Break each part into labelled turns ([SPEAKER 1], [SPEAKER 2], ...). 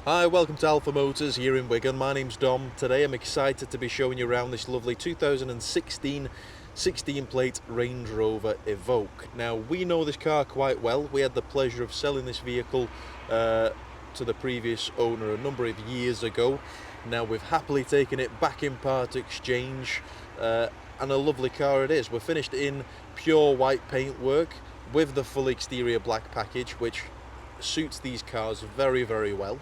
[SPEAKER 1] Hi, welcome to Alpha Motors here in Wigan. My name's Dom. Today I'm excited to be showing you around this lovely 2016 16-plate Range Rover Evoque. Now, we know this car quite well. We had the pleasure of selling this vehicle to the previous owner a number of years ago. Now we've happily taken it back in part exchange, and a lovely car it is. We're finished in pure white paintwork with the full exterior black package, which suits these cars very, very well.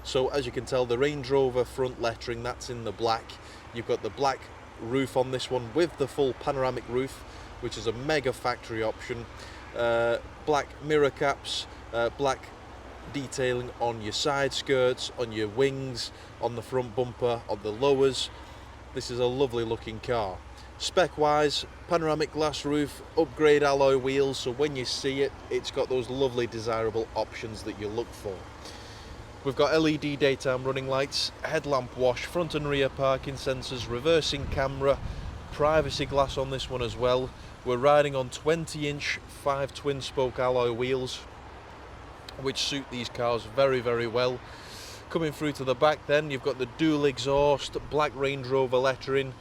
[SPEAKER 1] So as you can tell, the Range Rover front lettering, that's in the black. You've got the black roof on this one with the full panoramic roof, which is a mega factory option. Black mirror caps, black detailing on your side skirts, on your wings, on the front bumper, on the lowers. This is a lovely looking car. Spec wise, panoramic glass roof, upgrade alloy wheels, so when you see it, it's got those lovely desirable options that you look for. We've got LED daytime running lights, headlamp wash, front and rear parking sensors, reversing camera, privacy glass on this one as well. We're riding on 20-inch 5 twin spoke alloy wheels, which suit these cars very, very well. Coming through to the back then, you've got the dual exhaust, black Range Rover lettering,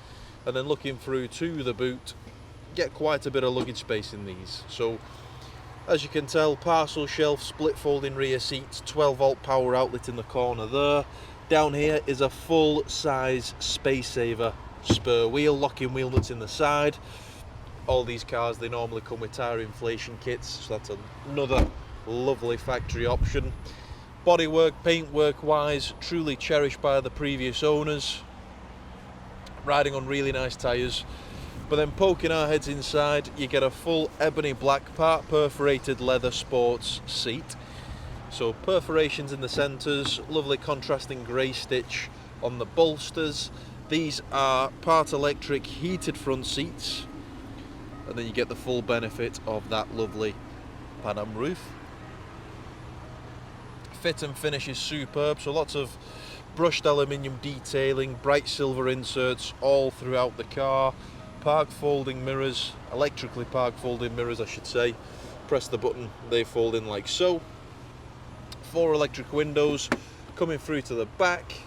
[SPEAKER 1] and then looking through to the boot, get quite a bit of luggage space in these. So as you can tell, parcel shelf, split folding rear seats, 12-volt power outlet in the corner there. Down here is a full-size space saver spur wheel, locking wheel nuts in the side. All these cars, they normally come with tyre inflation kits, so that's another lovely factory option. Bodywork, paintwork wise, truly cherished by the previous owners. Riding on really nice tyres. But then poking our heads inside, you get a full ebony black part perforated leather sports seat. So perforations in the centres, lovely contrasting grey stitch on the bolsters. These are part electric heated front seats, and then you get the full benefit of that lovely Panoramic roof. Fit and finish is superb, so lots of brushed aluminium detailing, bright silver inserts all throughout the car. Park folding mirrors, electrically park folding mirrors I should say. Press the button, they fold in like so. 4 electric windows coming through to the back.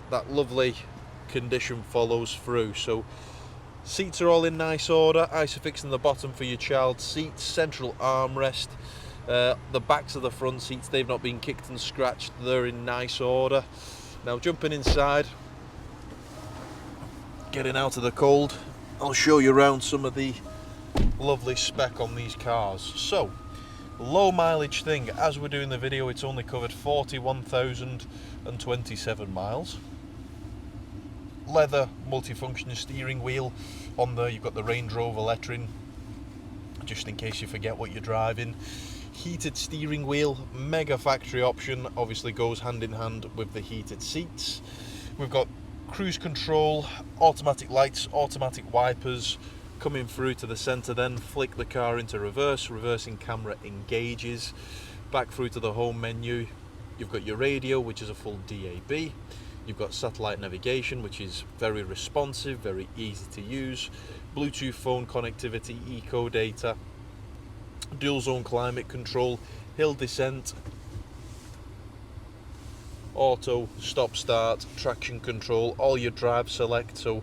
[SPEAKER 1] That lovely condition follows through. So seats are all in nice order. Isofix in the bottom for your child seats, central armrest. The backs of the front seats, they've not been kicked and scratched, they're in nice order. Now jumping inside, getting out of the cold, I'll show you around some of the lovely spec on these cars. So, low mileage thing, as we're doing the video, it's only covered 41,027 miles. Leather multifunction steering wheel on there, you've got the Range Rover lettering, just in case you forget what you're driving. Heated steering wheel, mega factory option, obviously goes hand in hand with the heated seats. We've got cruise control, automatic lights, automatic wipers coming through to the centre, then flick the car into reverse, reversing camera engages. Back through to the home menu, you've got your radio, which is a full DAB. You've got satellite navigation, which is very responsive, very easy to use. Bluetooth phone connectivity, eco data, dual zone climate control, hill descent, auto stop start, traction control, all your drive select, so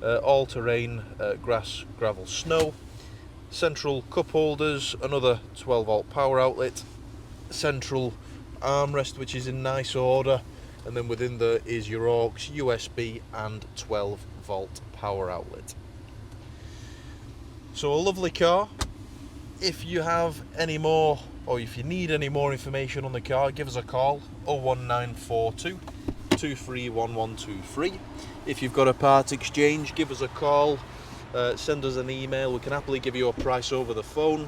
[SPEAKER 1] all terrain, grass, gravel, snow. Central cup holders, another 12-volt power outlet, central armrest which is in nice order, and then within there is your aux, USB and 12-volt power outlet. So a lovely car. If you have any more, or if you need any more information on the car, give us a call, 01942 231123. If you've got a part exchange, give us a call, send us an email, we can happily give you a price over the phone.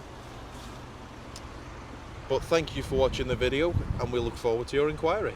[SPEAKER 1] But thank you for watching the video, and we look forward to your inquiry.